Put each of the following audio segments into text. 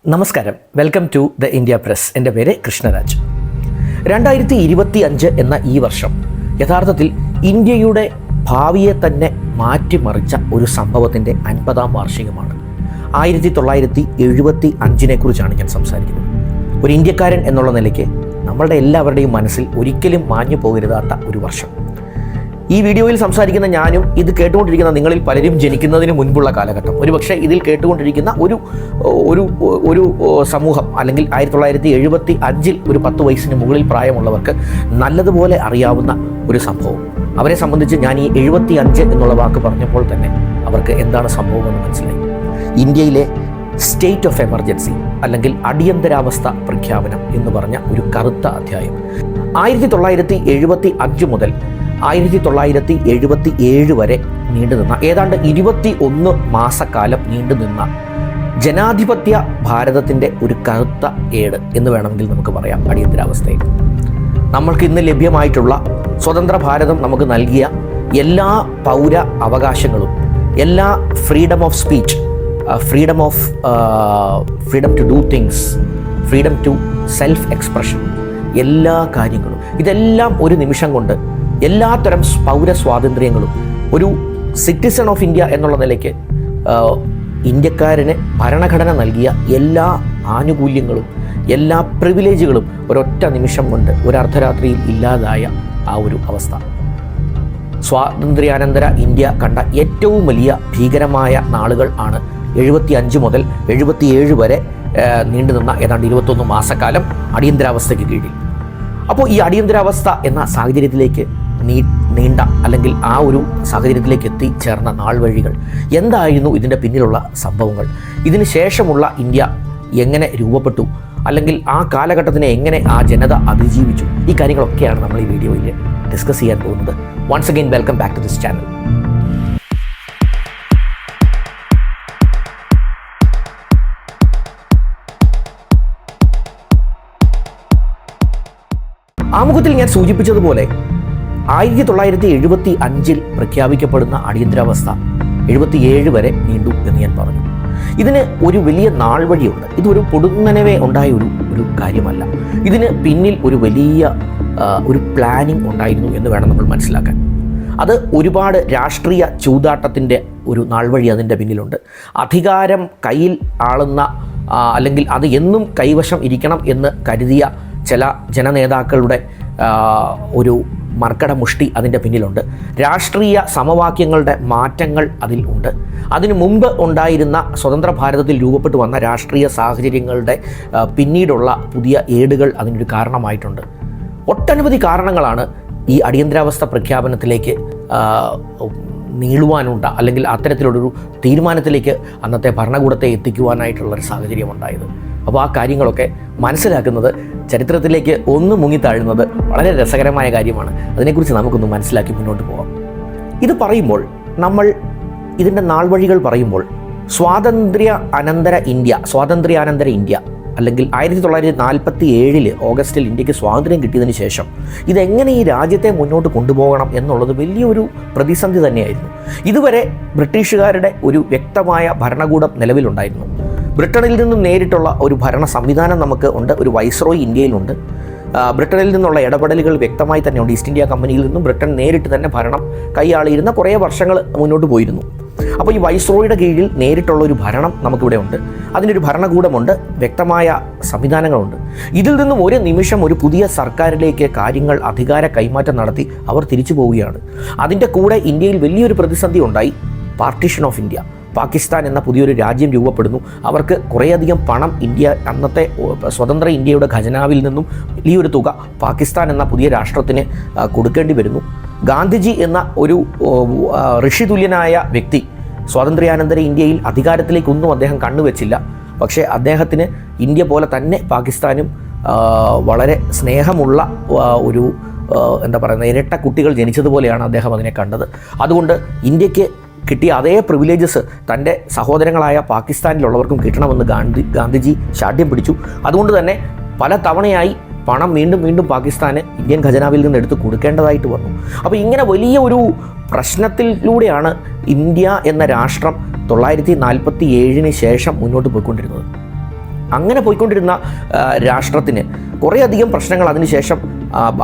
നമസ്കാരം, welcome to the India press. എൻ്റെ പേര് കൃഷ്ണരാജ്. 2025 എന്ന ഈ വർഷം യഥാർത്ഥത്തിൽ ഇന്ത്യയുടെ ഭാവിയെ തന്നെ മാറ്റിമറിച്ച ഒരു സംഭവത്തിൻ്റെ 50-ാം വാർഷികമാണ്. 1975 കുറിച്ചാണ് ഞാൻ സംസാരിക്കുന്നത്. ഒരു ഇന്ത്യക്കാരൻ എന്നുള്ള നിലയ്ക്ക് നമ്മളുടെ എല്ലാവരുടെയും മനസ്സിൽ ഒരിക്കലും മാഞ്ഞു പോകരുതാത്ത ഒരു വർഷം. ഈ വീഡിയോയിൽ സംസാരിക്കുന്ന ഞാനും ഇത് കേട്ടുകൊണ്ടിരിക്കുന്ന നിങ്ങളിൽ പലരും ജനിക്കുന്നതിന് മുൻപുള്ള കാലഘട്ടം, ഒരുപക്ഷെ ഇതിൽ കേട്ടുകൊണ്ടിരിക്കുന്ന ഒരു സമൂഹം, അല്ലെങ്കിൽ 1975 ഒരു 10 വയസ്സിന് മുകളിൽ പ്രായമുള്ളവർക്ക് നല്ലതുപോലെ അറിയാവുന്ന ഒരു സംഭവം. അവരെ സംബന്ധിച്ച് ഞാൻ ഈ 75 എന്നുള്ള വാക്ക് പറഞ്ഞപ്പോൾ തന്നെ അവർക്ക് എന്താണ് സംഭവമെന്ന് മനസ്സിലായി. ഇന്ത്യയിലെ സ്റ്റേറ്റ് ഓഫ് എമർജൻസി അല്ലെങ്കിൽ അടിയന്തരാവസ്ഥ പ്രഖ്യാപനം എന്ന് പറഞ്ഞ ഒരു കറുത്ത അധ്യായം 1975 മുതൽ 1977 വരെ നീണ്ടുനിന്ന, ഏതാണ്ട് 21 മാസക്കാലം നീണ്ടുനിന്ന ജനാധിപത്യ ഭാരതത്തിൻ്റെ ഒരു കറുത്ത ഏട് എന്ന് വേണമെങ്കിൽ നമുക്ക് പറയാം അടിയന്തരാവസ്ഥയിൽ. നമ്മൾക്ക് ഇന്ന് ലഭ്യമായിട്ടുള്ള സ്വതന്ത്ര ഭാരതം നമുക്ക് നൽകിയ എല്ലാ പൗര അവകാശങ്ങളും, എല്ലാ freedom of speech, freedom to do things, freedom to self expression, എല്ലാ കാര്യങ്ങളും, ഇതെല്ലാം ഒരു നിമിഷം കൊണ്ട് എല്ലാത്തരം പൗരസ്വാതന്ത്ര്യങ്ങളും ഒരു സിറ്റിസൺ ഓഫ് ഇന്ത്യ എന്നുള്ള നിലയ്ക്ക് ഇന്ത്യക്കാരന് ഭരണഘടന നൽകിയ എല്ലാ ആനുകൂല്യങ്ങളും, എല്ലാ പ്രിവിലേജുകളും ഒരൊറ്റ നിമിഷം കൊണ്ട് ഒരു അർദ്ധരാത്രിയിൽ ഇല്ലാതായ ആ ഒരു അവസ്ഥ. സ്വാതന്ത്ര്യാനന്തര ഇന്ത്യ കണ്ട ഏറ്റവും വലിയ ഭീകരമായ നാളുകൾ ആണ് 75 മുതൽ 77 വരെ നീണ്ടുനിന്ന ഏതാണ്ട് 21 മാസക്കാലം അടിയന്തരാവസ്ഥയ്ക്ക് കീഴിൽ. അപ്പോൾ ഈ അടിയന്തരാവസ്ഥ എന്ന സാഹചര്യത്തിലേക്ക് നീണ്ട അല്ലെങ്കിൽ ആ ഒരു സാഹചര്യത്തിലേക്ക് എത്തിച്ചേർന്ന നാൾ വഴികൾ എന്തായിരുന്നു, ഇതിൻ്റെ പിന്നിലുള്ള സംഭവങ്ങൾ, ഇതിന് ശേഷമുള്ള ഇന്ത്യ എങ്ങനെ രൂപപ്പെട്ടു, അല്ലെങ്കിൽ ആ കാലഘട്ടത്തിനെ എങ്ങനെ ആ ജനത അതിജീവിച്ചു, ഈ കാര്യങ്ങളൊക്കെയാണ് നമ്മൾ ഈ വീഡിയോയിൽ ഡിസ്കസ് ചെയ്യാൻ പോകുന്നത്. Once again welcome back to this channel. ആമുഖത്തിൽ ഞാൻ സൂചിപ്പിച്ചതുപോലെ 1975 പ്രഖ്യാപിക്കപ്പെടുന്ന അടിയന്തരാവസ്ഥ 77 വരെ നീണ്ടു എന്ന് ഞാൻ പറഞ്ഞു. ഇതിന് ഒരു വലിയ നാൾ വഴിയുണ്ട്. ഇതൊരു പൊടുന്നനവേ ഉണ്ടായ ഒരു കാര്യമല്ല. ഇതിന് പിന്നിൽ ഒരു വലിയ ഒരു പ്ലാനിങ് ഉണ്ടായിരുന്നു എന്ന് വേണം നമ്മൾ മനസ്സിലാക്കാൻ. അത് ഒരുപാട് രാഷ്ട്രീയ ചൂതാട്ടത്തിൻ്റെ ഒരു നാൾ വഴി അതിൻ്റെ പിന്നിലുണ്ട്. അധികാരം കയ്യിൽ ആളുന്ന, അല്ലെങ്കിൽ അത് എന്നും കൈവശം ഇരിക്കണം എന്ന് കരുതിയ ചില ജനനേതാക്കളുടെ ഒരു മർക്കട മുഷ്ടി അതിൻ്റെ പിന്നിലുണ്ട്. രാഷ്ട്രീയ സമവാക്യങ്ങളുടെ മാറ്റങ്ങൾ അതിൽ ഉണ്ട്. അതിനു മുമ്പ് ഉണ്ടായിരുന്ന സ്വതന്ത്ര ഭാരതത്തിൽ രൂപപ്പെട്ടു വന്ന രാഷ്ട്രീയ സാഹചര്യങ്ങളുടെ പിന്നീടുള്ള പുതിയ ഏടുകൾ അതിനൊരു കാരണമായിട്ടുണ്ട്. ഒട്ടനവധി കാരണങ്ങളാണ് ഈ അടിയന്തരാവസ്ഥ പ്രഖ്യാപനത്തിലേക്ക് നീളുവാനുണ്ട, അല്ലെങ്കിൽ അത്തരത്തിലുള്ളൊരു തീരുമാനത്തിലേക്ക് അന്നത്തെ ഭരണകൂടത്തെ എത്തിക്കുവാനായിട്ടുള്ളൊരു സാഹചര്യം ഉണ്ടായത്. അപ്പോൾ ആ കാര്യങ്ങളൊക്കെ മനസ്സിലാക്കുന്നത്, ചരിത്രത്തിലേക്ക് ഒന്ന് മുങ്ങിത്താഴുന്നത് വളരെ രസകരമായ കാര്യമാണ്. അതിനെക്കുറിച്ച് നമുക്കൊന്ന് മനസ്സിലാക്കി മുന്നോട്ട് പോകാം. ഇത് പറയുമ്പോൾ, നമ്മൾ ഇതിൻ്റെ നാൾ വഴികൾ പറയുമ്പോൾ, സ്വാതന്ത്ര്യാനന്തര ഇന്ത്യ അല്ലെങ്കിൽ 1947 ഓഗസ്റ്റിൽ ഇന്ത്യക്ക് സ്വാതന്ത്ര്യം കിട്ടിയതിന് ശേഷം ഇതെങ്ങനെ ഈ രാജ്യത്തെ മുന്നോട്ട് കൊണ്ടുപോകണം എന്നുള്ളത് വലിയൊരു പ്രതിസന്ധി തന്നെയായിരുന്നു. ഇതുവരെ ബ്രിട്ടീഷുകാരുടെ ഒരു വ്യക്തമായ ഭരണകൂടം നിലവിലുണ്ടായിരുന്നു. ബ്രിട്ടനിൽ നിന്നും നേരിട്ടുള്ള ഒരു ഭരണ സംവിധാനം നമുക്ക് ഉണ്ട്. ഒരു വൈസ്രോയി ഇന്ത്യയിലുണ്ട്. ബ്രിട്ടനിൽ നിന്നുള്ള ഇടപെടലുകൾ വ്യക്തമായി തന്നെയുണ്ട്. ഈസ്റ്റ് ഇന്ത്യ കമ്പനിയിൽ നിന്നും ബ്രിട്ടൻ നേരിട്ട് തന്നെ ഭരണം കൈയാളിയിരുന്ന കുറേ വർഷങ്ങൾ മുന്നോട്ട് പോയിരുന്നു. അപ്പോൾ ഈ വൈസ്രോയുടെ കീഴിൽ നേരിട്ടുള്ള ഒരു ഭരണം നമുക്കിവിടെ ഉണ്ട്. അതിനൊരു ഭരണകൂടമുണ്ട്, വ്യക്തമായ സംവിധാനങ്ങളുണ്ട്. ഇതിൽ നിന്നും ഒരു നിമിഷം ഒരു പുതിയ സർക്കാരിലേക്ക് കാര്യങ്ങൾ അധികാര കൈമാറ്റം നടത്തി അവർ തിരിച്ചു പോവുകയാണ്. അതിൻ്റെ കൂടെ ഇന്ത്യയിൽ വലിയൊരു പ്രതിസന്ധി ഉണ്ടായി. പാർട്ടീഷൻ ഓഫ് ഇന്ത്യ, പാകിസ്ഥാൻ എന്ന പുതിയൊരു രാജ്യം രൂപപ്പെടുന്നു. അവർക്ക് കുറേയധികം പണം അന്നത്തെ സ്വതന്ത്ര ഇന്ത്യയുടെ ഖജനാവിൽ നിന്നും വലിയൊരു തുക പാകിസ്ഥാൻ എന്ന പുതിയ രാഷ്ട്രത്തിന് കൊടുക്കേണ്ടി വരുന്നു. ഗാന്ധിജി എന്ന ഒരു ഋഷിതുല്യനായ വ്യക്തി സ്വാതന്ത്ര്യാനന്തര ഇന്ത്യയിൽ അധികാരത്തിലേക്കൊന്നും അദ്ദേഹം കണ്ണുവെച്ചില്ല. പക്ഷേ അദ്ദേഹത്തിന് ഇന്ത്യ പോലെ തന്നെ പാകിസ്ഥാനും വളരെ സ്നേഹമുള്ള ഒരു ഇരട്ട കുട്ടികൾ ജനിച്ചതുപോലെയാണ് അദ്ദേഹം അതിനെ കണ്ടത്. അതുകൊണ്ട് ഇന്ത്യക്ക് കിട്ടിയ അതേ പ്രിവിലേജസ് തൻ്റെ സഹോദരങ്ങളായ പാകിസ്ഥാനിലുള്ളവർക്കും കിട്ടണമെന്ന് ഗാന്ധിജി ശാഠ്യം പിടിച്ചു. അതുകൊണ്ട് തന്നെ പല തവണയായി പണം വീണ്ടും പാകിസ്ഥാന് ഇന്ത്യൻ ഖജനാവിൽ നിന്ന് എടുത്ത് കൊടുക്കേണ്ടതായിട്ട് വന്നു. അപ്പോൾ ഇങ്ങനെ വലിയ ഒരു പ്രശ്നത്തിലൂടെയാണ് ഇന്ത്യ എന്ന രാഷ്ട്രം 1947 ശേഷം മുന്നോട്ട് പോയിക്കൊണ്ടിരുന്നത്. അങ്ങനെ പോയിക്കൊണ്ടിരുന്ന രാഷ്ട്രത്തിന് കുറേയധികം പ്രശ്നങ്ങൾ അതിനുശേഷം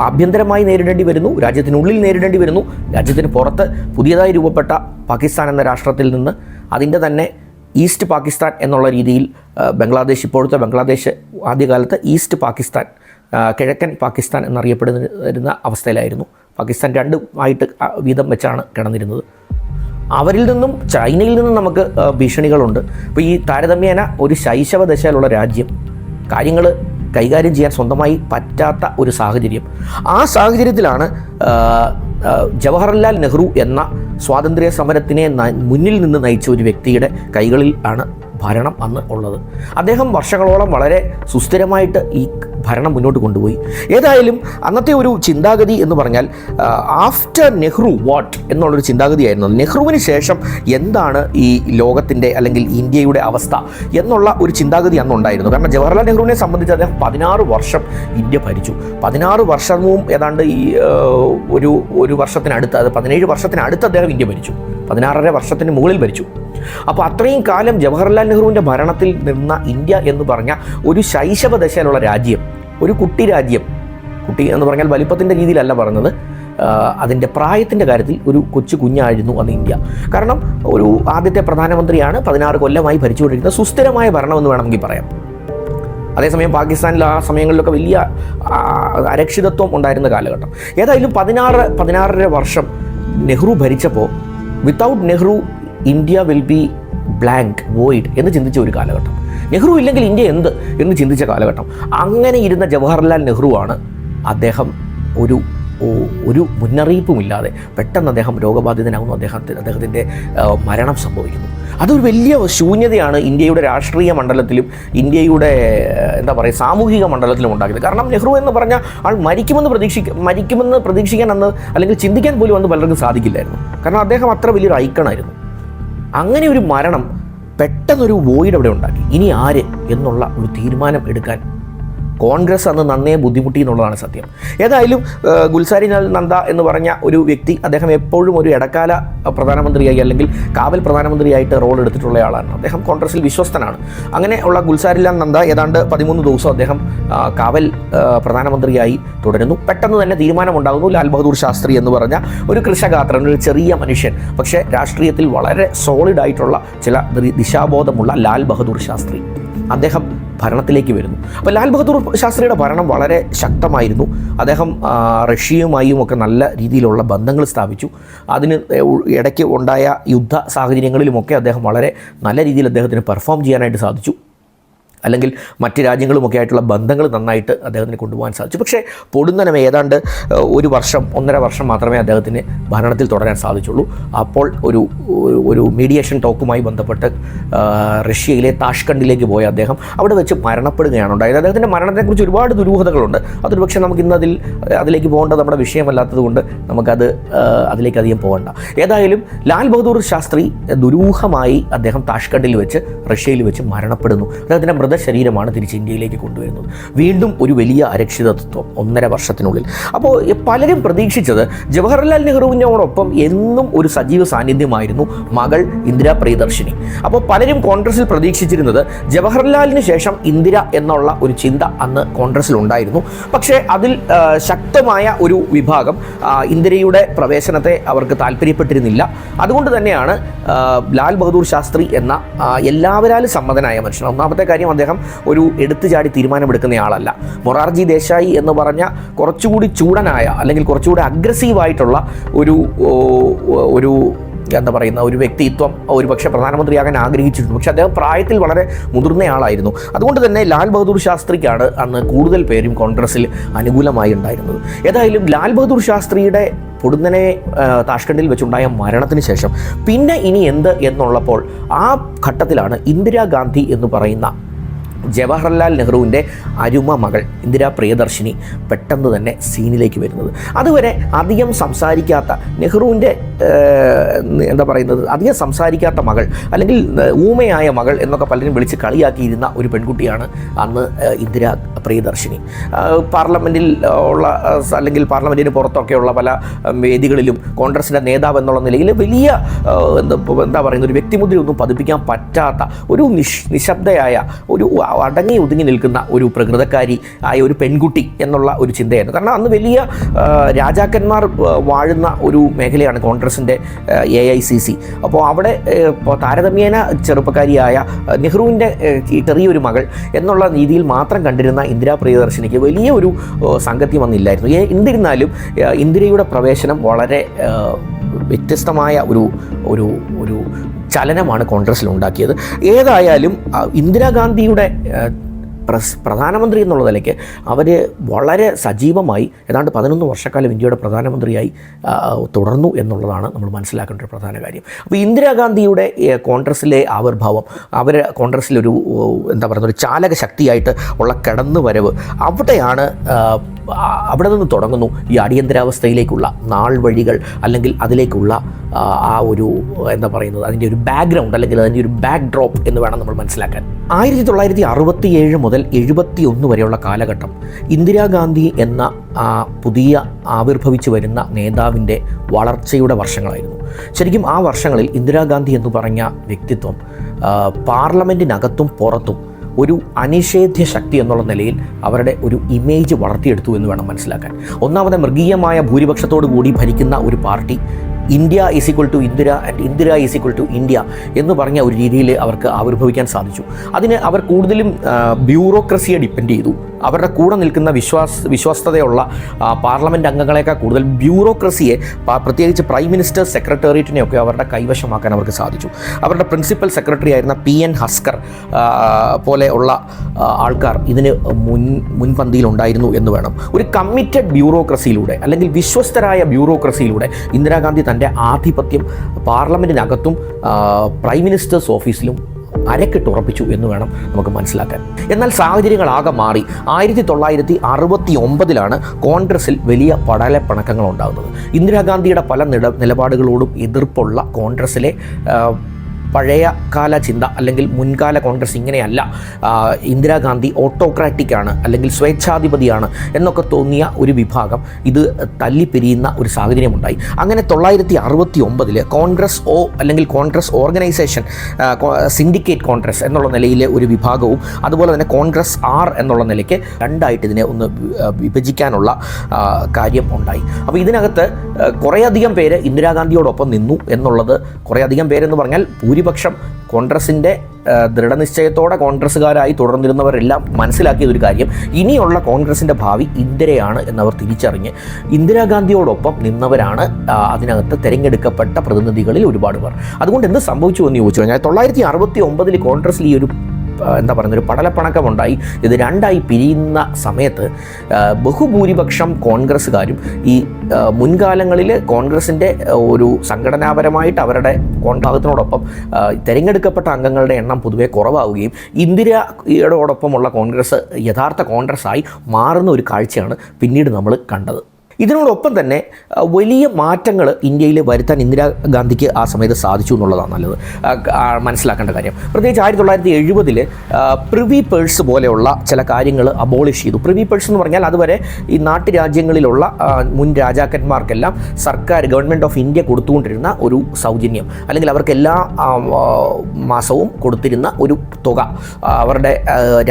ആഭ്യന്തരമായി നേരിടേണ്ടി വരുന്നു, രാജ്യത്തിനുള്ളിൽ നേരിടേണ്ടി വരുന്നു. രാജ്യത്തിന് പുറത്ത് പുതിയതായി രൂപപ്പെട്ട പാകിസ്ഥാൻ എന്ന രാഷ്ട്രത്തിൽ നിന്ന് അതിൻ്റെ തന്നെ ഈസ്റ്റ് പാകിസ്ഥാൻ എന്നുള്ള രീതിയിൽ ബംഗ്ലാദേശ്, ഇപ്പോഴത്തെ ബംഗ്ലാദേശ് ആദ്യകാലത്ത് ഈസ്റ്റ് പാകിസ്ഥാൻ, കിഴക്കൻ പാകിസ്ഥാൻ എന്നറിയപ്പെടുന്ന അവസ്ഥയിലായിരുന്നു. പാകിസ്ഥാൻ രണ്ടുമായിട്ട് വീതം വെച്ചാണ് കിടന്നിരുന്നത്. അവരിൽ നിന്നും ചൈനയിൽ നിന്നും നമുക്ക് ഭീഷണികളുണ്ട്. അപ്പോൾ ഈ താരതമ്യേന ഒരു ശൈശവ ദശയിലുള്ള രാജ്യം കാര്യങ്ങൾ കൈകാര്യം ചെയ്യാൻ സ്വന്തമായി പറ്റാത്ത ഒരു സാഹചര്യം. ആ സാഹചര്യത്തിലാണ് ജവഹർലാൽ നെഹ്റു എന്ന സ്വാതന്ത്ര്യ സമരത്തിനെ മുന്നിൽ നിന്ന് നയിച്ച ഒരു വ്യക്തിയുടെ കൈകളിൽ ആണ് ഭരണം അന്ന് ഉള്ളത്. അദ്ദേഹം വർഷങ്ങളോളം വളരെ സുസ്ഥിരമായിട്ട് ഈ ഭരണം മുന്നോട്ട് കൊണ്ടുപോയി. ഏതായാലും അന്നത്തെ ഒരു ചിന്താഗതി എന്ന് പറഞ്ഞാൽ ആഫ്റ്റർ നെഹ്റു വാട്ട് എന്നുള്ളൊരു ചിന്താഗതിയായിരുന്നു. നെഹ്റുവിന് ശേഷം എന്താണ് ഈ ലോകത്തിൻ്റെ അല്ലെങ്കിൽ ഇന്ത്യയുടെ അവസ്ഥ എന്നുള്ള ഒരു ചിന്താഗതി അന്നുണ്ടായിരുന്നു. കാരണം ജവഹർലാൽ നെഹ്റുവിനെ സംബന്ധിച്ച് അദ്ദേഹം 16 വർഷം ഇന്ത്യ ഭരിച്ചു. 16 വർഷവും ഏതാണ്ട് ഈ ഒരു വർഷത്തിനടുത്ത്, അത് 17 വർഷത്തിനടുത്ത് അദ്ദേഹം ഇന്ത്യ ഭരിച്ചു. 16.5 വർഷത്തിന് മുകളിൽ ഭരിച്ചു. അപ്പോൾ അത്രയും കാലം ജവഹർലാൽ നെഹ്റുവിൻ്റെ ഭരണത്തിൽ നിന്ന ഇന്ത്യ എന്ന് പറഞ്ഞ ഒരു ശൈശവ ദശയിലുള്ള രാജ്യം, ഒരു കുട്ടി രാജ്യം, കുട്ടി എന്ന് പറഞ്ഞാൽ വലിപ്പത്തിൻ്റെ രീതിയിലല്ല പറഞ്ഞത്, അതിൻ്റെ പ്രായത്തിൻ്റെ കാര്യത്തിൽ ഒരു കൊച്ചു കുഞ്ഞായിരുന്നു അന്ന് ഇന്ത്യ. കാരണം ഒരു ആദ്യത്തെ പ്രധാനമന്ത്രിയാണ് 16 കൊല്ലമായി ഭരിച്ചുകൊണ്ടിരിക്കുന്നത്. സുസ്ഥിരമായ ഭരണമെന്ന് വേണമെങ്കിൽ പറയാം. അതേസമയം പാകിസ്ഥാനിൽ ആ സമയങ്ങളിലൊക്കെ വലിയ അരക്ഷിതത്വം ഉണ്ടായിരുന്ന കാലഘട്ടം. ഏതായാലും 16.5 വർഷം നെഹ്റു ഭരിച്ചപ്പോൾ without Nehru India will be blank, void എന്ന് ചിന്തിച്ച ഒരു കാലഘട്ടം. നെഹ്റു ഇല്ലെങ്കിൽ ഇന്ത്യ എന്ത് എന്ന് ചിന്തിച്ച കാലഘട്ടം. അങ്ങനെ ഇരുന്ന ജവഹർലാൽ നെഹ്റുവാണ് അദ്ദേഹം ഒരു മുന്നറിയിപ്പുമില്ലാതെ പെട്ടെന്ന് അദ്ദേഹം രോഗബാധിതനാകുന്നു. അദ്ദേഹത്തിൻ്റെ മരണം സംഭവിക്കുന്നു. അതൊരു വലിയ ശൂന്യതയാണ് ഇന്ത്യയുടെ രാഷ്ട്രീയ മണ്ഡലത്തിലും ഇന്ത്യയുടെ സാമൂഹിക മണ്ഡലത്തിലും ഉണ്ടാക്കിയത്. കാരണം നെഹ്റു എന്ന് പറഞ്ഞ ആൾ മരിക്കുമെന്ന് പ്രതീക്ഷിക്കാൻ അന്ന് അല്ലെങ്കിൽ ചിന്തിക്കാൻ പോലും അന്ന് പലർക്കും സാധിക്കില്ലായിരുന്നു. കാരണം അദ്ദേഹം അത്ര വലിയൊരു ഐക്കണായിരുന്നു. അങ്ങനെ ഒരു മരണം പെട്ടെന്നൊരു വോയിഡ് അവിടെ ഉണ്ടാക്കി. ഇനി ആര് എന്നുള്ള ഒരു തീരുമാനം എടുക്കാൻ കോൺഗ്രസ് അന്ന് നന്നേ ബുദ്ധിമുട്ടി എന്നുള്ളതാണ് സത്യം. ഏതായാലും ഗുൽസാരി ലാൽ നന്ദ എന്ന് പറഞ്ഞ ഒരു വ്യക്തി, അദ്ദേഹം എപ്പോഴും ഒരു ഇടക്കാല പ്രധാനമന്ത്രിയായി അല്ലെങ്കിൽ കാവൽ പ്രധാനമന്ത്രിയായിട്ട് റോൾ എടുത്തിട്ടുള്ള ആളാണ്. അദ്ദേഹം കോൺഗ്രസിൽ വിശ്വസ്തനാണ്. അങ്ങനെ ഉള്ള ഗുൽസാരി ലാൽ നന്ദ ഏതാണ്ട് 13 ദിവസം അദ്ദേഹം കാവൽ പ്രധാനമന്ത്രിയായി തുടരുന്നു. പെട്ടെന്ന് തന്നെ തീരുമാനമുണ്ടാകുന്നു. ലാൽ ബഹദൂർ ശാസ്ത്രി എന്ന് പറഞ്ഞ ഒരു കൃഷഗാത്രൻ, ഒരു ചെറിയ മനുഷ്യൻ, പക്ഷേ രാഷ്ട്രീയത്തിൽ വളരെ സോളിഡായിട്ടുള്ള ചില ദിശാബോധമുള്ള ലാൽ ബഹദൂർ ശാസ്ത്രി, അദ്ദേഹം ഭരണത്തിലേക്ക് വരുന്നു. അപ്പോൾ ലാൽ ബഹദൂർ ശാസ്ത്രിയുടെ ഭരണം വളരെ ശക്തമായിരുന്നു. അദ്ദേഹം റഷ്യയുമായും ഒക്കെ നല്ല രീതിയിലുള്ള ബന്ധങ്ങൾ സ്ഥാപിച്ചു. അതിന് ഇടയ്ക്ക് ഉണ്ടായ യുദ്ധ സാഹചര്യങ്ങളിലുമൊക്കെ അദ്ദേഹം വളരെ നല്ല രീതിയിൽ അദ്ദേഹത്തിന് പെർഫോം ചെയ്യാനായിട്ട് സാധിച്ചു. അല്ലെങ്കിൽ മറ്റ് രാജ്യങ്ങളുമൊക്കെ ആയിട്ടുള്ള ബന്ധങ്ങൾ നന്നായിട്ട് അദ്ദേഹത്തിന് കൊണ്ടുപോകാൻ സാധിച്ചു. പക്ഷേ പൊടുന്നനെ ഏതാണ്ട് 1 വർഷം 1.5 വർഷം മാത്രമേ അദ്ദേഹത്തിന് ഭരണത്തിൽ തുടരാൻ സാധിച്ചുള്ളൂ. അപ്പോൾ ഒരു മീഡിയേഷൻ ടോക്കുമായി ബന്ധപ്പെട്ട് റഷ്യയിലെ താഷ്കണ്ടിലേക്ക് പോയ അദ്ദേഹം അവിടെ വെച്ച് മരണപ്പെടുകയാണ് ഉണ്ടായത്. അദ്ദേഹത്തിൻ്റെ മരണത്തെക്കുറിച്ച് ഒരുപാട് ദുരൂഹതകളുണ്ട്. അതൊരു പക്ഷേ നമുക്ക് ഇന്ന് അതിലേക്ക് പോകേണ്ടത് നമ്മുടെ വിഷയമല്ലാത്തത് കൊണ്ട് അതിലേക്ക് അധികം പോകണ്ട. ഏതായാലും ലാൽ ബഹദൂർ ശാസ്ത്രി ദുരൂഹമായി അദ്ദേഹം താഷ്കണ്ടിൽ വെച്ച് റഷ്യയിൽ വെച്ച് മരണപ്പെടുന്നു. അദ്ദേഹത്തിൻ്റെ മൃതശരീരമാണ് തിരിച്ച് ഇന്ത്യയിലേക്ക് കൊണ്ടുവരുന്നത്. വീണ്ടും ഒരു വലിയ അരക്ഷിതത്വം 1.5 വർഷത്തിനുള്ളിൽ. അപ്പോൾ പലരും പ്രതീക്ഷിച്ചത് ജവഹർലാൽ നെഹ്റുവിനോടൊപ്പം എന്നും ഒരു സജീവ സാന്നിധ്യമായിരുന്നു മകൾ ഇന്ദിര പ്രിയദർശിനി. അപ്പോൾ പലരും കോൺഗ്രസിൽ പ്രതീക്ഷിച്ചിരുന്നത് ജവഹർലാലിന് ശേഷം ഇന്ദിര എന്നുള്ള ഒരു ചിന്ത അന്ന് കോൺഗ്രസിൽ ഉണ്ടായിരുന്നു. പക്ഷേ അതിൽ ശക്തമായ ഒരു വിഭാഗം ഇന്ദിരയുടെ പ്രവേശനത്തെ അവർക്ക് താല്പര്യപ്പെട്ടിരുന്നില്ല. അതുകൊണ്ട് തന്നെയാണ് ലാൽ ബഹദൂർ ശാസ്ത്രി എന്ന എല്ലാവരാലും സമ്മതനായ മനുഷ്യൻ, ഒന്നാമത്തെ കാര്യം അദ്ദേഹം ഒരു എടുത്തുചാടി തീരുമാനമെടുക്കുന്നയാളല്ല. മൊറാർജി ദേശായി എന്ന് പറഞ്ഞ കുറച്ചുകൂടി ചൂടനായ അല്ലെങ്കിൽ കുറച്ചുകൂടി അഗ്രസീവായിട്ടുള്ള ഒരു വ്യക്തിത്വം ഒരുപക്ഷെ പ്രധാനമന്ത്രിയാകാൻ ആഗ്രഹിച്ചിട്ടുണ്ട്. പക്ഷേ അദ്ദേഹം പ്രായത്തിൽ വളരെ മുതിർന്നയാളായിരുന്നു. അതുകൊണ്ട് തന്നെ ലാൽ ബഹദൂർ ശാസ്ത്രിക്കാണ് അന്ന് കൂടുതൽ പേരും കോൺഗ്രസിൽ അനുകൂലമായി ഉണ്ടായിരുന്നത്. ഏതായാലും ലാൽ ബഹദൂർ ശാസ്ത്രിയുടെ പൊടുന്നനെ താഷ്കണ്ടിൽ വെച്ചുണ്ടായ മരണത്തിന് ശേഷം പിന്നെ ഇനി എന്ത് എന്നുള്ളപ്പോൾ ആ ഘട്ടത്തിലാണ് ഇന്ദിരാഗാന്ധി എന്ന് പറയുന്ന ജവഹർലാൽ നെഹ്റുവിൻ്റെ അരുമ മകൾ ഇന്ദിര പ്രിയദർശിനി പെട്ടെന്ന് തന്നെ സീനിലേക്ക് വരുന്നത്. അതുവരെ അധികം സംസാരിക്കാത്ത നെഹ്റുവിൻ്റെ അധികം സംസാരിക്കാത്ത മകൾ അല്ലെങ്കിൽ ഊമയായ മകൾ എന്നൊക്കെ പലരും വിളിച്ച് കളിയാക്കിയിരുന്ന ഒരു പെൺകുട്ടിയാണ് അന്ന് ഇന്ദിര പ്രിയദർശിനി. പാർലമെൻറ്റിൽ ഉള്ള അല്ലെങ്കിൽ പാർലമെൻറ്റിന് പുറത്തൊക്കെയുള്ള പല വേദികളിലും കോൺഗ്രസിൻ്റെ നേതാവ് എന്നുള്ള നിലയിൽ വലിയ ഒരു വ്യക്തിമുദ്രയൊന്നും പതിപ്പിക്കാൻ പറ്റാത്ത ഒരു നിശബ്ദയായ ഒരു അടങ്ങി ഒതുങ്ങി നിൽക്കുന്ന ഒരു പ്രകൃതക്കാരി ആയ ഒരു പെൺകുട്ടി എന്നുള്ള ഒരു ചിന്തയായിരുന്നു. കാരണം അന്ന് വലിയ രാജാക്കന്മാർ വാഴുന്ന ഒരു മേഖലയാണ് കോൺഗ്രസിൻ്റെ AICC. അപ്പോൾ അവിടെ താരതമ്യേന ചെറുപ്പക്കാരിയായ നെഹ്റുവിൻ്റെ ചെറിയൊരു മകൾ എന്നുള്ള രീതിയിൽ മാത്രം കണ്ടിരുന്ന ഇന്ദിരാ പ്രിയദർശിനിക്ക് വലിയ ഒരു സാങ്കത്യം വന്നില്ലായിരുന്നു. എന്നിരുന്നാലും ഇന്ദിരയുടെ പ്രവേശനം വളരെ വ്യത്യസ്തമായ ഒരു ഒരു ചലനമാണ് കോൺഗ്രസ്സിൽ ഉണ്ടാക്കിയത്. ഏതായാലും ഇന്ദിരാഗാന്ധിയുടെ പ്രധാനമന്ത്രി എന്നുള്ള നിലയ്ക്ക് അവർ വളരെ സജീവമായി ഏതാണ്ട് 11 വർഷക്കാലം ഇന്ത്യയുടെ പ്രധാനമന്ത്രിയായി തുടർന്നു എന്നുള്ളതാണ് നമ്മൾ മനസ്സിലാക്കേണ്ട ഒരു പ്രധാന കാര്യം. അപ്പോൾ ഇന്ദിരാഗാന്ധിയുടെ കോൺഗ്രസ്സിലെ ആവിർഭാവം, അവർ കോൺഗ്രസ്സിലൊരു എന്താ പറയുക ഒരു ചാലക ശക്തിയായിട്ട് ഉള്ള കടന്നുവരവ്, അവിടെ നിന്ന് തുടങ്ങുന്നു ഈ അടിയന്തരാവസ്ഥയിലേക്കുള്ള നാൾ വഴികൾ, അല്ലെങ്കിൽ അതിലേക്കുള്ള ആ ഒരു എന്താ പറയുന്നത് അതിൻ്റെ ഒരു ബാക്ക്ഗ്രൗണ്ട്, അല്ലെങ്കിൽ അതിൻ്റെ ഒരു ബാക്ക് ഡ്രോപ്പ് എന്ന് വേണം നമ്മൾ മനസ്സിലാക്കാൻ. 1967 മുതൽ 71 വരെയുള്ള കാലഘട്ടം ഇന്ദിരാഗാന്ധി എന്ന പുതിയ ആവിർഭവിച്ചു വരുന്ന നേതാവിൻ്റെ വളർച്ചയുടെ വർഷങ്ങളായിരുന്നു. ശരിക്കും ആ വർഷങ്ങളിൽ ഇന്ദിരാഗാന്ധി എന്ന് പറഞ്ഞ വ്യക്തിത്വം പാർലമെൻറ്റിനകത്തും പുറത്തും ഒരു അനിഷേധ്യ ശക്തി എന്നുള്ള നിലയിൽ അവരുടെ ഒരു ഇമേജ് വളർത്തിയെടുത്തു എന്ന് വേണം മനസ്സിലാക്കാൻ. ഒന്നാമത് മൃഗീയമായ ഭൂരിപക്ഷത്തോടു കൂടി ഭരിക്കുന്ന ഒരു party, India is equal to Indira and Indira is equal to India എന്ന് പറഞ്ഞ ഒരു രീതിയിൽ അവർക്ക് ആവിർഭവിക്കാൻ സാധിച്ചു. അതിന് അവർ കൂടുതലും ബ്യൂറോക്രസിയെ ഡിപ്പെൻഡ് ചെയ്തു. അവരുടെ കൂടെ നിൽക്കുന്ന വിശ്വസ്തതയുള്ള പാർലമെൻറ്റ് അംഗങ്ങളെക്കാൾ കൂടുതൽ ബ്യൂറോക്രസിയെ, പ്രത്യേകിച്ച് പ്രൈം മിനിസ്റ്റർ സെക്രട്ടേറിയറ്റിനെയൊക്കെ അവരുടെ കൈവശമാക്കാൻ അവർക്ക് സാധിച്ചു. അവരുടെ പ്രിൻസിപ്പൽ സെക്രട്ടറി ആയിരുന്ന PN ഹസ്കർ പോലെ ഉള്ള ആൾക്കാർ ഇതിന് മുൻപന്തിയിലുണ്ടായിരുന്നു എന്ന് വേണം. ഒരു കമ്മിറ്റഡ് ബ്യൂറോക്രസിയിലൂടെ, അല്ലെങ്കിൽ വിശ്വസ്തരായ ബ്യൂറോക്രസിയിലൂടെ ഇന്ദിരാഗാന്ധി തൻ്റെ ആധിപത്യം പാർലമെൻറ്റിനകത്തും പ്രൈം മിനിസ്റ്റേഴ്സ് ഓഫീസിലും അരക്കിട്ടുറപ്പിച്ചു എന്ന് വേണം നമുക്ക് മനസ്സിലാക്കാൻ. എന്നാൽ സാഹചര്യങ്ങളാകെ മാറി. 1969 കോൺഗ്രസിൽ വലിയ പടലപ്പിണക്കങ്ങൾ ഉണ്ടാകുന്നത്. ഇന്ദിരാഗാന്ധിയുടെ പല നിലപാടുകളോടും എതിർപ്പുള്ള കോൺഗ്രസിലെ പഴയ കാല ചിന്ത, അല്ലെങ്കിൽ മുൻകാല കോൺഗ്രസ് ഇങ്ങനെയല്ല, ഇന്ദിരാഗാന്ധി ഓട്ടോക്രാറ്റിക്കാണ് അല്ലെങ്കിൽ സ്വേച്ഛാധിപതിയാണ് എന്നൊക്കെ തോന്നിയ ഒരു വിഭാഗം ഇത് തല്ലിപ്പിരിയുന്ന ഒരു സാഹചര്യമുണ്ടായി. അങ്ങനെ 1969 കോൺഗ്രസ് അല്ലെങ്കിൽ കോൺഗ്രസ് ഓർഗനൈസേഷൻ, സിൻഡിക്കേറ്റ് കോൺഗ്രസ് എന്നുള്ള നിലയിലെ ഒരു വിഭാഗവും, അതുപോലെ തന്നെ കോൺഗ്രസ് എന്നുള്ള നിലയ്ക്ക് രണ്ടായിട്ട് ഇതിനെ ഒന്ന് വിഭജിക്കാനുള്ള കാര്യം ഉണ്ടായി. അപ്പോൾ ഇതിനകത്ത് കുറേയധികം പേര് ഇന്ദിരാഗാന്ധിയോടൊപ്പം നിന്നു എന്നുള്ളത്, കുറേയധികം പേരെന്ന് പറഞ്ഞാൽ ഭൂരിപക്ഷം കോൺഗ്രസിൻ്റെ ദൃഢനിശ്ചയത്തോടെ കോൺഗ്രസ്സുകാരായി തുടർന്നിരുന്നവരെല്ലാം മനസ്സിലാക്കിയതൊരു കാര്യം, ഇനിയുള്ള കോൺഗ്രസിൻ്റെ ഭാവി ഇന്ദിരയാണ് എന്നവർ തിരിച്ചറിഞ്ഞ് ഇന്ദിരാഗാന്ധിയോടൊപ്പം നിന്നവരാണ് അതിനകത്ത് തിരഞ്ഞെടുക്കപ്പെട്ട പ്രതിനിധികളിൽ ഒരുപാട് പേർ. അതുകൊണ്ട് എന്ത് സംഭവിച്ചു എന്ന് ചോദിച്ചു കഴിഞ്ഞാൽ 1969 കോൺഗ്രസിൽ ഈ ഒരു എന്താ പറയുന്ന ഒരു പടലപ്പണക്കമുണ്ടായി. ഇത് രണ്ടായി പിരിയുന്ന സമയത്ത് ബഹുഭൂരിപക്ഷം കോൺഗ്രസ്സുകാരും ഈ മുൻകാലങ്ങളിൽ കോൺഗ്രസിൻ്റെ ഒരു സംഘടനാപരമായിട്ട് അവരുടെ ഭാഗത്തിനോടൊപ്പം തിരഞ്ഞെടുക്കപ്പെട്ട അംഗങ്ങളുടെ എണ്ണം പൊതുവെ കുറവാവുകയും ഇന്ദിരയോടൊപ്പമുള്ള കോൺഗ്രസ് യഥാർത്ഥ കോൺഗ്രസ്സായി മാറുന്ന ഒരു കാഴ്ചയാണ് പിന്നീട് നമ്മൾ കണ്ടത്. ഇതിനോടൊപ്പം തന്നെ വലിയ മാറ്റങ്ങൾ ഇന്ത്യയിൽ വരുത്താൻ ഇന്ദിരാഗാന്ധിക്ക് ആ സമയത്ത് സാധിച്ചു എന്നുള്ളതാണ് നല്ലത് മനസ്സിലാക്കേണ്ട കാര്യം. പ്രത്യേകിച്ച് 1970 പ്രിവി പേഴ്സ് പോലെയുള്ള ചില കാര്യങ്ങൾ അബോളിഷ് ചെയ്തു. പ്രിവി പേഴ്സ് എന്ന് പറഞ്ഞാൽ അതുവരെ ഈ നാട്ടുരാജ്യങ്ങളിലുള്ള മുൻ രാജാക്കന്മാർക്കെല്ലാം ഗവൺമെൻറ് ഓഫ് ഇന്ത്യ കൊടുത്തുകൊണ്ടിരുന്ന ഒരു സൗജന്യം, അല്ലെങ്കിൽ അവർക്ക് എല്ലാ മാസവും കൊടുത്തിരുന്ന ഒരു തുക, അവരുടെ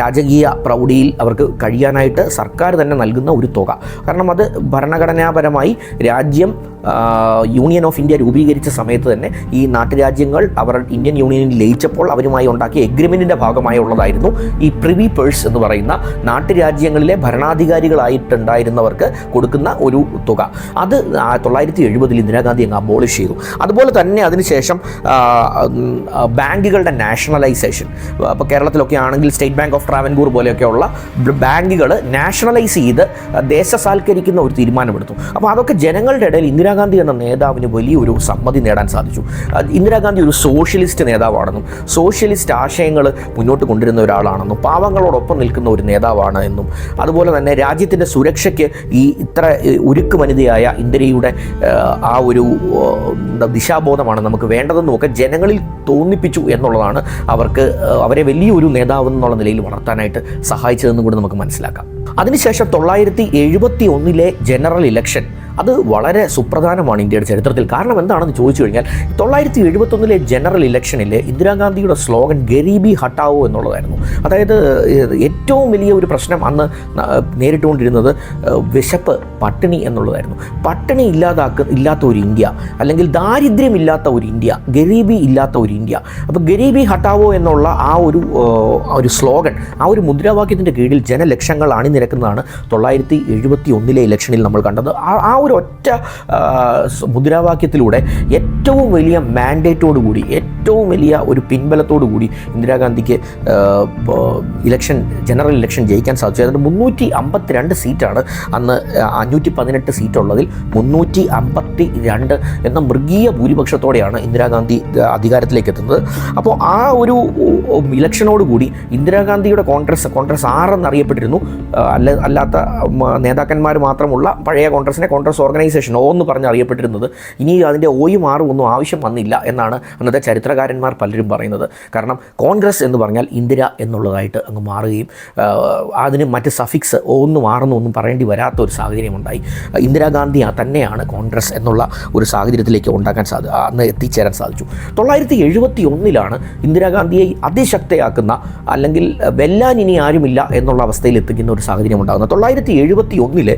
രാജകീയ പ്രൗഢിയിൽ അവർക്ക് കഴിയാനായിട്ട് സർക്കാർ തന്നെ നൽകുന്ന ഒരു തുക. കാരണം അത് ഭരണഘടനാപരമായി രാജ്യം യൂണിയൻ ഓഫ് ഇന്ത്യ രൂപീകരിച്ച സമയത്ത് തന്നെ ഈ നാട്ടുരാജ്യങ്ങൾ അവർ ഇന്ത്യൻ യൂണിയനിൽ ലയിച്ചപ്പോൾ അവരുമായി ഉണ്ടാക്കിയ എഗ്രിമെൻറ്റിൻ്റെ ഭാഗമായി ഉള്ളതായിരുന്നു ഈ പ്രിവി പേഴ്സ് എന്ന് പറയുന്ന നാട്ടുരാജ്യങ്ങളിലെ ഭരണാധികാരികളായിട്ടുണ്ടായിരുന്നവർക്ക് കൊടുക്കുന്ന ഒരു തുക. അത് 1970 ഇന്ദിരാഗാന്ധി അങ്ങ് അബോളിഷ് ചെയ്തു. അതുപോലെ തന്നെ അതിനുശേഷം ബാങ്കുകളുടെ നാഷണലൈസേഷൻ, ഇപ്പോൾ കേരളത്തിലൊക്കെ ആണെങ്കിൽ സ്റ്റേറ്റ് ബാങ്ക് ഓഫ് ട്രാവൻകൂർ പോലെയൊക്കെയുള്ള ബാങ്കുകൾ നാഷണലൈസ് ചെയ്ത് ദേശസാൽക്കരിക്കുന്ന ഒരു തീരുമാനമെടുത്തു. അപ്പോൾ അതൊക്കെ ജനങ്ങളുടെ ഇടയിൽ ഇന്ദിരാഗാന്ധി എന്ന നേതാവിന് വലിയൊരു സമ്മതി നേടാൻ സാധിച്ചു. ഇന്ദിരാഗാന്ധി ഒരു സോഷ്യലിസ്റ്റ് നേതാവാണെന്നും സോഷ്യലിസ്റ്റ് ആശയങ്ങൾ മുന്നോട്ട് കൊണ്ടുവരുന്ന ഒരാളാണെന്നും പാവങ്ങളോടൊപ്പം നിൽക്കുന്ന ഒരു നേതാവാണ് എന്നും, അതുപോലെ തന്നെ രാജ്യത്തിൻ്റെ സുരക്ഷയ്ക്ക് ഈ ഇത്ര ഉരുക്ക് വനിതയായ ഇന്ദിരയുടെ ആ ഒരു ദിശാബോധമാണ് നമുക്ക് വേണ്ടതെന്നും ഒക്കെ ജനങ്ങളിൽ തോന്നിപ്പിച്ചു എന്നുള്ളതാണ് അവരെ വലിയൊരു നേതാവ് എന്നുള്ള നിലയിൽ വളർത്താനായിട്ട് സഹായിച്ചതെന്നും കൂടി നമുക്ക് മനസ്സിലാക്കാം. അതിനുശേഷം 1971 ജനറൽ ഇലക്ഷൻ അത് വളരെ സുപ്രധാനമാണ് ഇന്ത്യയുടെ ചരിത്രത്തിൽ. കാരണം എന്താണെന്ന് ചോദിച്ചു കഴിഞ്ഞാൽ 1971 ജനറൽ ഇലക്ഷനിൽ ഇന്ദിരാഗാന്ധിയുടെ സ്ലോഗൻ ഗരീബി ഹട്ടാവോ എന്നുള്ളതായിരുന്നു. അതായത് ഏറ്റവും വലിയ ഒരു പ്രശ്നം അന്ന് നേരിട്ടുകൊണ്ടിരുന്നത് വിശപ്പ്, പട്ടിണി എന്നുള്ളതായിരുന്നു. പട്ടിണി ഇല്ലാത്ത ഒരു ഇന്ത്യ, അല്ലെങ്കിൽ ദാരിദ്ര്യമില്ലാത്ത ഒരു ഇന്ത്യ, ഗരീബി ഇല്ലാത്ത ഒരു ഇന്ത്യ. അപ്പോൾ ഗരീബി ഹട്ടാവോ എന്നുള്ള ആ ഒരു സ്ലോഗൻ, ആ ഒരു മുദ്രാവാക്യത്തിൻ്റെ കീഴിൽ ജനലക്ഷങ്ങൾ അണിനിരക്കുന്നതാണ് 1971 ഇലക്ഷനിൽ നമ്മൾ കണ്ടത്. ആ ഒരു ഒറ്റ മുദ്രാവാക്യത്തിലൂടെ ഏറ്റവും വലിയ മാൻഡേറ്റോടുകൂടി, ഏറ്റവും വലിയ ഒരു പിൻബലത്തോടു കൂടി ഇന്ദിരാഗാന്ധിക്ക് ജനറൽ ഇലക്ഷൻ ജയിക്കാൻ സാധിച്ചു. അതുകൊണ്ട് 352 സീറ്റാണ് അന്ന് 518 സീറ്റുള്ളതിൽ 352 എന്ന മൃഗീയ ഭൂരിപക്ഷത്തോടെയാണ് ഇന്ദിരാഗാന്ധി അധികാരത്തിലേക്ക് എത്തുന്നത്. അപ്പോൾ ആ ഒരു ഇലക്ഷനോടുകൂടി ഇന്ദിരാഗാന്ധിയുടെ കോൺഗ്രസ് ആറെന്നറിയപ്പെട്ടിരുന്നു. അല്ലാത്ത നേതാക്കന്മാർ മാത്രമുള്ള പഴയ കോൺഗ്രസ് ഓർഗനൈസേഷൻ എന്ന് പറഞ്ഞ് അറിയപ്പെട്ടിരുന്നത്. ഇനി അതിൻ്റെ ഓയും ആറും ഒന്നും ആവശ്യം വന്നില്ല എന്നാണ് അന്നത്തെ ചരിത്രകാരന്മാർ പലരും പറയുന്നത്. കാരണം കോൺഗ്രസ് എന്ന് പറഞ്ഞാൽ ഇന്ദിര എന്നുള്ളതായിട്ട് അങ്ങ് മാറുകയും അതിന് മറ്റ് സഫിക്സ് ഒന്നും ആറൊന്നും പറയേണ്ടി വരാത്ത ഒരു സാഹചര്യമുണ്ടായി. ഇന്ദിരാഗാന്ധി തന്നെയാണ് കോൺഗ്രസ് എന്നുള്ള ഒരു സാഹചര്യത്തിലേക്ക് അന്ന് എത്തിച്ചേരാൻ സാധിച്ചു. 1971 ഇന്ദിരാഗാന്ധിയെ അതിശക്തയാക്കുന്ന, അല്ലെങ്കിൽ വെല്ലാൻ ഇനി ആരുമില്ല എന്നുള്ള അവസ്ഥയിൽ എത്തിക്കുന്ന ഒരു സാഹചര്യം ഉണ്ടാകുന്നത്. 1971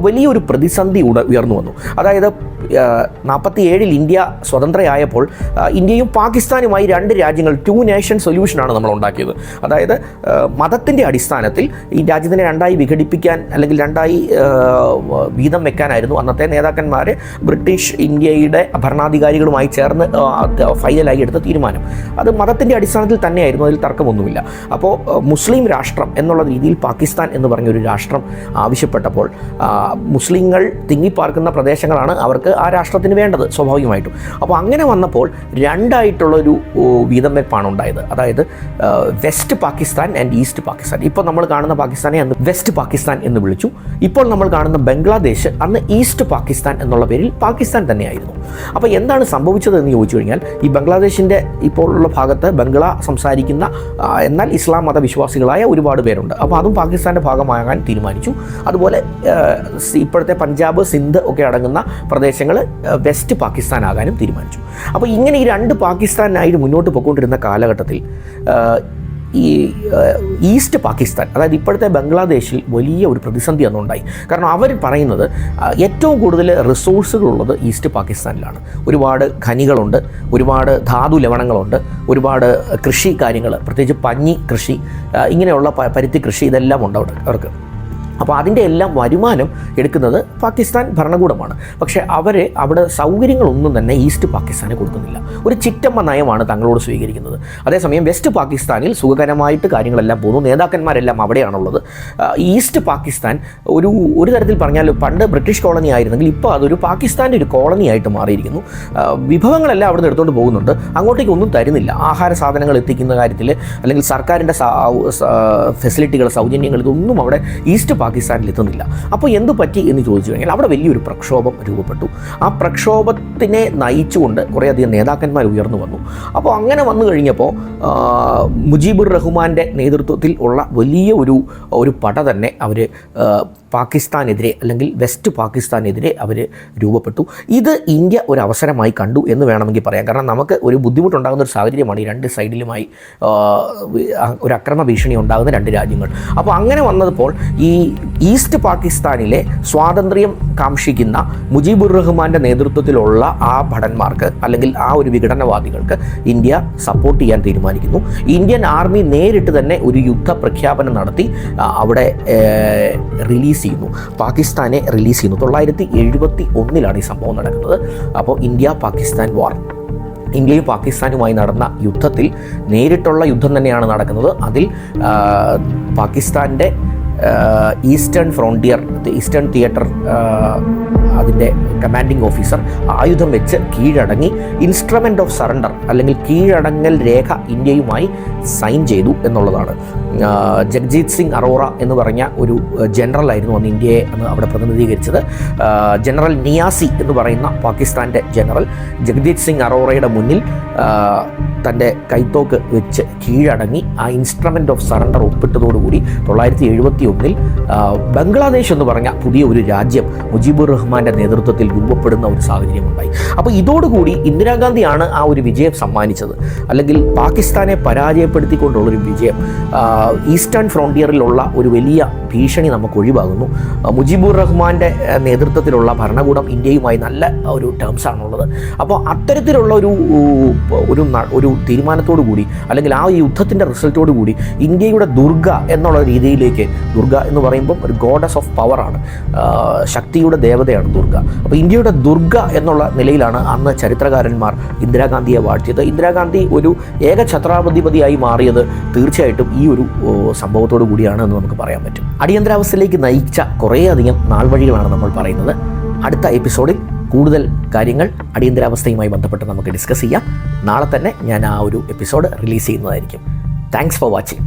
വലിയൊരു പ്രതിസന്ധി ഉയർന്നു വന്നു. അതായത് 47 ഇന്ത്യ സ്വതന്ത്രയായപ്പോൾ ഇന്ത്യയും പാകിസ്ഥാനുമായി രണ്ട് രാജ്യങ്ങൾ, 2 നേഷൻ സൊല്യൂഷനാണ് നമ്മൾ ഉണ്ടാക്കിയത്. അതായത് മതത്തിൻ്റെ അടിസ്ഥാനത്തിൽ ഈ രാജ്യത്തിനെ രണ്ടായി വിഘടിപ്പിക്കാൻ, അല്ലെങ്കിൽ രണ്ടായി വീതം വെക്കാനായിരുന്നു അന്നത്തെ നേതാക്കന്മാർ ബ്രിട്ടീഷ് ഇന്ത്യയുടെ ഭരണാധികാരികളുമായി ചേർന്ന് ഫൈനലായി എടുത്ത തീരുമാനം. അത് മതത്തിൻ്റെ അടിസ്ഥാനത്തിൽ തന്നെയായിരുന്നു, അതിൽ തർക്കമൊന്നുമില്ല. അപ്പോൾ മുസ്ലിം രാഷ്ട്രം എന്നുള്ള രീതിയിൽ പാകിസ്ഥാൻ എന്ന് പറഞ്ഞൊരു രാഷ്ട്രം ആവശ്യപ്പെട്ടപ്പോൾ മുസ്ലിങ്ങൾ തിങ്ങിപ്പാർക്കുന്ന പ്രദേശങ്ങളാണ് അവർക്ക് ആ രാഷ്ട്രത്തിന് വേണ്ടത് സ്വാഭാവികമായിട്ടും. അപ്പോൾ അങ്ങനെ വന്നപ്പോൾ രണ്ടായിട്ടുള്ളൊരു വീതം വെപ്പാണ് ഉണ്ടായത്. അതായത് west Pakistan and east Pakistan. ഇപ്പോൾ നമ്മൾ കാണുന്ന പാകിസ്ഥാനെ അന്ന് വെസ്റ്റ് പാകിസ്ഥാൻ എന്ന് വിളിച്ചു. ഇപ്പോൾ നമ്മൾ കാണുന്ന ബംഗ്ലാദേശ് അന്ന് ഈസ്റ്റ് പാകിസ്ഥാൻ എന്നുള്ള പേരിൽ പാകിസ്ഥാൻ തന്നെയായിരുന്നു. അപ്പോൾ എന്താണ് സംഭവിച്ചതെന്ന് ചോദിച്ചു കഴിഞ്ഞാൽ, ഈ ബംഗ്ലാദേശിൻ്റെ ഇപ്പോൾ ഉള്ള ഭാഗത്ത് ബംഗ്ലാ സംസാരിക്കുന്ന എന്നാൽ ഇസ്ലാം മതവിശ്വാസികളായ ഒരുപാട് പേരുണ്ട്. അപ്പോൾ അതും പാകിസ്ഥാൻ്റെ ഭാഗമാകാൻ തീരുമാനിച്ചു. അതുപോലെ ഇപ്പോഴത്തെ പഞ്ചാബ്, സിന്ധ് ഒക്കെ അടങ്ങുന്ന പ്രദേശങ്ങൾ വെസ്റ്റ് പാകിസ്ഥാൻ ആകാനും തീരുമാനിച്ചു. അപ്പോൾ ഇങ്ങനെ ഈ രണ്ട് പാകിസ്ഥാനായിട്ട് മുന്നോട്ട് പോയിക്കൊണ്ടിരുന്ന കാലഘട്ടത്തിൽ ഈ ഈസ്റ്റ് പാകിസ്ഥാൻ, അതായത് ഇപ്പോഴത്തെ ബംഗ്ലാദേശിൽ വലിയ ഒരു പ്രതിസന്ധി അന്നുണ്ടായി. കാരണം അവർ പറയുന്നത് ഏറ്റവും കൂടുതൽ റിസോഴ്സുകളുള്ളത് ഈസ്റ്റ് പാകിസ്ഥാനിലാണ്. ഒരുപാട് ഖനികളുണ്ട്, ഒരുപാട് ധാതു ലവണങ്ങളുണ്ട്, ഒരുപാട് കൃഷി കാര്യങ്ങൾ, പ്രത്യേകിച്ച് പഞ്ഞി കൃഷി, ഇങ്ങനെയുള്ള പരുത്തി കൃഷി, ഇതെല്ലാം ഉണ്ട് അവർക്ക്. അപ്പോൾ അതിൻ്റെ എല്ലാം വരുമാനം എടുക്കുന്നത് പാകിസ്ഥാൻ ഭരണകൂടമാണ്. പക്ഷേ അവിടെ സൗകര്യങ്ങളൊന്നും തന്നെ ഈസ്റ്റ് പാകിസ്ഥാന് കൊടുക്കുന്നില്ല. ഒരു ചിറ്റമ്മ നയമാണ് തങ്ങളോട് സ്വീകരിക്കുന്നത്. അതേസമയം വെസ്റ്റ് പാകിസ്ഥാനിൽ സുഖകരമായിട്ട് കാര്യങ്ങളെല്ലാം പോകുന്നു, നേതാക്കന്മാരെല്ലാം അവിടെയാണുള്ളത്. ഈസ്റ്റ് പാകിസ്ഥാൻ ഒരു തരത്തിൽ പറഞ്ഞാൽ പണ്ട് ബ്രിട്ടീഷ് കോളനി ആയിരുന്നെങ്കിൽ ഇപ്പോൾ അതൊരു പാകിസ്ഥാൻ്റെ ഒരു കോളനി ആയിട്ട് മാറിയിരിക്കുന്നു. വിഭവങ്ങളെല്ലാം അവിടെ നിന്ന് എടുത്തുകൊണ്ട് പോകുന്നുണ്ട്, അങ്ങോട്ടേക്ക് ഒന്നും തരുന്നില്ല. ആഹാര സാധനങ്ങൾ എത്തിക്കുന്ന കാര്യത്തിൽ, അല്ലെങ്കിൽ സർക്കാരിൻ്റെ ഫെസിലിറ്റികൾ, സൗജന്യങ്ങൾ, ഇതൊന്നും അവിടെ ഈസ്റ്റ് പാകിസ്ഥാനിൽ എത്തുന്നില്ല. അപ്പോൾ എന്തു പറ്റി എന്ന് ചോദിച്ചു കഴിഞ്ഞാൽ, അവിടെ വലിയൊരു പ്രക്ഷോഭം രൂപപ്പെട്ടു. ആ പ്രക്ഷോഭത്തിനെ നയിച്ചുകൊണ്ട് കുറേയധികം നേതാക്കന്മാർ ഉയർന്നു വന്നു. അപ്പോൾ അങ്ങനെ വന്നു കഴിഞ്ഞപ്പോൾ മുജീബുർ റഹ്മാൻ്റെ നേതൃത്വത്തിൽ ഉള്ള വലിയ ഒരു പട തന്നെ അവർ പാകിസ്ഥാനെതിരെ, അല്ലെങ്കിൽ വെസ്റ്റ് പാകിസ്ഥാനെതിരെ അവർ രൂപപ്പെട്ടു. ഇത് ഇന്ത്യ ഒരു അവസരമായി കണ്ടു എന്ന് വേണമെങ്കിൽ പറയാം. കാരണം നമുക്ക് ഒരു ബുദ്ധിമുട്ടുണ്ടാകുന്ന ഒരു സാഹചര്യമാണ് ഈ രണ്ട് സൈഡിലുമായി ഒരു അക്രമ ഭീഷണി ഉണ്ടാകുന്ന രണ്ട് രാജ്യങ്ങൾ. അപ്പോൾ അങ്ങനെ വന്നപ്പോൾ ഈ ഈസ്റ്റ് പാകിസ്ഥാനിലെ സ്വാതന്ത്ര്യം കാംക്ഷിക്കുന്ന മുജീബുർ റഹ്മാൻ്റെ നേതൃത്വത്തിലുള്ള ആ ഭടന്മാർക്ക്, അല്ലെങ്കിൽ ആ ഒരു വിഘടനവാദികൾക്ക് ഇന്ത്യ സപ്പോർട്ട് ചെയ്യാൻ തീരുമാനിക്കുന്നു. ഇന്ത്യൻ ആർമി നേരിട്ട് തന്നെ ഒരു യുദ്ധ പ്രഖ്യാപനം നടത്തി അവിടെ പാകിസ്ഥാനെ റിലീസ് ചെയ്യുന്നു. 1971 ഈ സംഭവം നടക്കുന്നത്. അപ്പോൾ ഇന്ത്യ പാകിസ്ഥാൻ വാർ, ഇന്ത്യയും പാകിസ്ഥാനുമായി നടന്ന യുദ്ധത്തിൽ നേരിട്ടുള്ള യുദ്ധം തന്നെയാണ് നടക്കുന്നത്. അതിൽ പാകിസ്ഥാൻ്റെ ഈസ്റ്റേൺ ഫ്രോണ്ടിയർ, ഈസ്റ്റേൺ തിയേറ്റർ, അതിൻ്റെ കമാൻഡിംഗ് ഓഫീസർ ആയുധം വെച്ച് കീഴടങ്ങി ഇൻസ്ട്രുമെൻ്റ് ഓഫ് സറണ്ടർ, അല്ലെങ്കിൽ കീഴടങ്ങൽ രേഖ ഇന്ത്യയുമായി സൈൻ ചെയ്തു എന്നുള്ളതാണ്. ജഗ്ജീത് സിംഗ് അറോറ എന്ന് പറഞ്ഞ ഒരു ജനറലായിരുന്നു അന്ന് ഇന്ത്യയെ അവിടെ പ്രതിനിധീകരിച്ചത്. ജനറൽ നിയാസി എന്ന് പറയുന്ന പാകിസ്ഥാൻ്റെ ജനറൽ ജഗ്ജീത് സിംഗ് അറോറയുടെ മുന്നിൽ തൻ്റെ കൈത്തോക്ക് വെച്ച് കീഴടങ്ങി ആ ഇൻസ്ട്രുമെൻ്റ് ഓഫ് സറണ്ടർ ഒപ്പിട്ടതോടുകൂടി 1971 ബംഗ്ലാദേശ് എന്ന് പറഞ്ഞ പുതിയ ഒരു രാജ്യം മുജീബുർ റഹ്മാൻ റഹ്മാൻ്റെ നേതൃത്വത്തിൽ രൂപപ്പെടുന്ന ഒരു സാഹചര്യമുണ്ടായി. അപ്പോൾ ഇതോടുകൂടി ഇന്ദിരാഗാന്ധിയാണ് ആ ഒരു വിജയം സമ്മാനിച്ചത്, അല്ലെങ്കിൽ പാകിസ്ഥാനെ പരാജയപ്പെടുത്തിക്കൊണ്ടുള്ളൊരു വിജയം. ഈസ്റ്റേൺ ഫ്രോണ്ടിയറിലുള്ള ഒരു വലിയ ഭീഷണി നമുക്ക് ഒഴിവാകുന്നു. മുജിബുർ റഹ്മാൻ്റെ നേതൃത്വത്തിലുള്ള ഭരണകൂടം ഇന്ത്യയുമായി നല്ല ഒരു ടേംസാണുള്ളത്. അപ്പോൾ അത്തരത്തിലുള്ള ഒരു തീരുമാനത്തോടു കൂടി, അല്ലെങ്കിൽ ആ യുദ്ധത്തിൻ്റെ റിസൾട്ടോടു കൂടി ഇന്ത്യയുടെ ദുർഗ എന്നുള്ള രീതിയിലേക്ക്, ദുർഗ എന്ന് പറയുമ്പം ഒരു ഗോഡസ് ഓഫ് പവറാണ്, ശക്തിയുടെ ദേവതയാണ് ദുർഗ. അപ്പോൾ ഇന്ത്യയുടെ ദുർഗ എന്നുള്ള നിലയിലാണ് അന്ന് ചരിത്രകാരന്മാർ ഇന്ദിരാഗാന്ധിയെ വാഴ്ത്തിയത്. ഇന്ദിരാഗാന്ധി ഒരു ഏക ഛത്രാധിപതിയായി മാറിയത് തീർച്ചയായിട്ടും ഈ ഒരു സംഭവത്തോടു കൂടിയാണ് എന്ന് നമുക്ക് പറയാൻ പറ്റും. അടിയന്തരാവസ്ഥയിലേക്ക് നയിച്ച കുറേയധികം നാൾവഴികളാണ് നമ്മൾ പറയുന്നത്. അടുത്ത എപ്പിസോഡിൽ കൂടുതൽ കാര്യങ്ങൾ അടിയന്തരാവസ്ഥയുമായി ബന്ധപ്പെട്ട് നമുക്ക് ഡിസ്കസ് ചെയ്യാം. നാളെ തന്നെ ഞാൻ ആ ഒരു എപ്പിസോഡ് റിലീസ് ചെയ്യുന്നതായിരിക്കും. Thanks for watching.